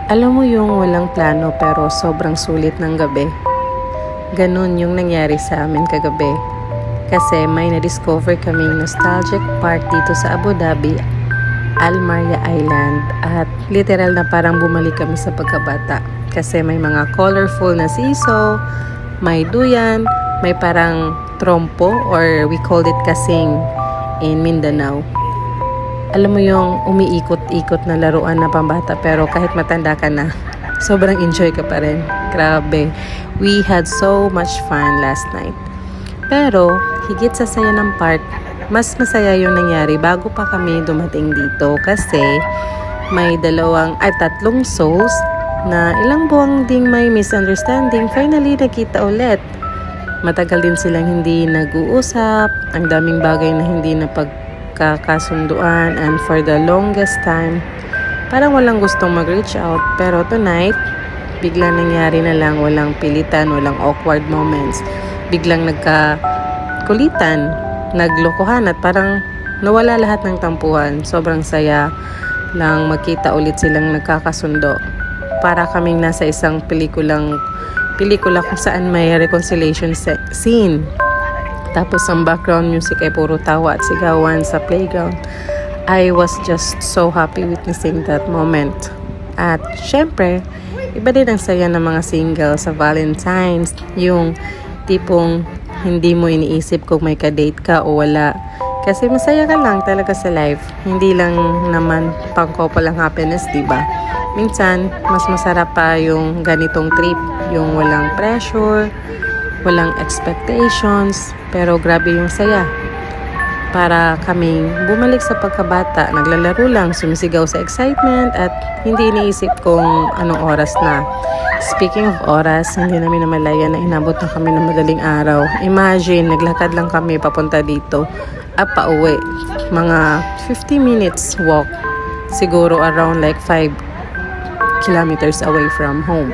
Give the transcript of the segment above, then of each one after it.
Alam mo yung walang plano pero sobrang sulit ng gabi. Ganun yung nangyari sa amin kagabi. Kasi may na-discover kaming nostalgic park dito sa Abu Dhabi, Al Marja Island. At literal na parang bumalik kami sa pagkabata. Kasi may mga colorful na siso, may duyan, may parang trompo or we called it kasing in Mindanao. Alam mo yung umiikot-ikot na laruan na pambata pero kahit matanda ka na, sobrang enjoy ka pa rin. Grabe. We had so much fun last night. Pero, higit sa saya ng park, mas masaya yung nangyari bago pa kami dumating dito kasi may tatlong souls na ilang buwang ding may misunderstanding, finally nakita ulit. Matagal din silang hindi nag-uusap, ang daming bagay na hindi napagkakasunduan, and for the longest time, parang walang gustong mag-reach out. Pero tonight, biglang nangyari na lang, walang pilitan, walang awkward moments. Biglang nagkakulitan, naglokohan at parang nawala lahat ng tampuhan. Sobrang saya lang makita ulit silang nagkakasundo. Para kaming nasa isang pelikula kung saan may reconciliation scene. Tapos ang background music ay puro tawa at sigawan sa playground. I was just so happy witnessing that moment. At syempre, iba din ang saya ng mga single sa Valentine's. Yung tipong hindi mo iniisip kung may ka-date ka o wala. Kasi masaya ka lang talaga sa life. Hindi lang naman pang-couple ang happiness, diba? Minsan, mas masarap pa yung ganitong trip. Yung walang pressure, walang expectations, pero grabe yung saya. Para kaming bumalik sa pagkabata, naglalaro lang, sumisigaw sa excitement at hindi iniisip kung anong oras na. Speaking of oras, hindi namin namalayan na inabot na kami ng madaling araw. Imagine, naglakad lang kami papunta dito at pauwi. Mga 50 minutes walk. Siguro around like 5 kilometers away from home.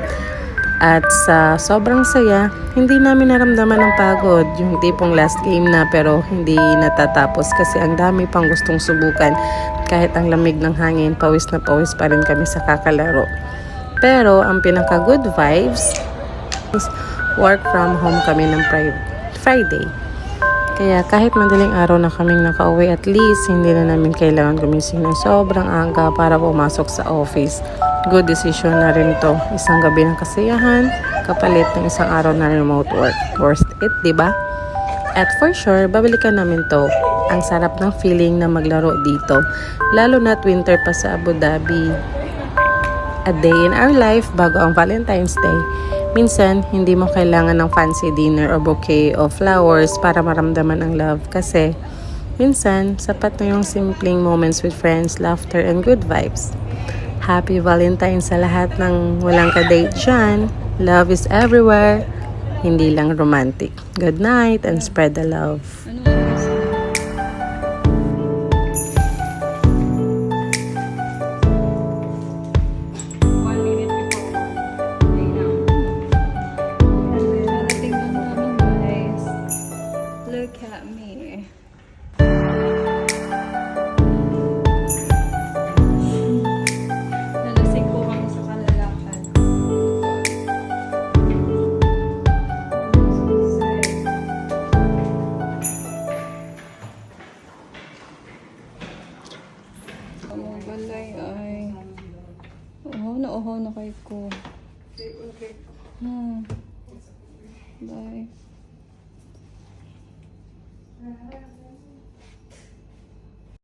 At sa sobrang saya, hindi namin naramdaman ng pagod. Yung tipong last game na pero hindi natatapos kasi ang dami pang gustong subukan. Kahit ang lamig ng hangin, pawis na pawis pa rin kami sa kakalaro. Pero ang pinaka good vibes is work from home kami ng Friday. Kaya kahit madaling araw na kaming nakauwi, at least hindi na namin kailangan gumising ng sobrang aga para pumasok sa office. Good decision na rin to. Isang gabi ng kasiyahan, kapalit ng isang araw na remote work. Worth it, diba? At for sure, babalikan namin to. Ang sarap ng feeling na maglaro dito. Lalo na't winter pa sa Abu Dhabi. A day in our life bago ang Valentine's Day. Minsan, hindi mo kailangan ng fancy dinner or bouquet of flowers para maramdaman ang love. Kasi, minsan, sapat na yung simpleng moments with friends, laughter, and good vibes. Happy Valentine's sa lahat ng walang ka-date dyan. Love is everywhere. Hindi lang romantic. Good night and spread the love. Look at me. Nalasing po kami sa kalalakan. Ang balay ay uhaw na kay ko. Bye.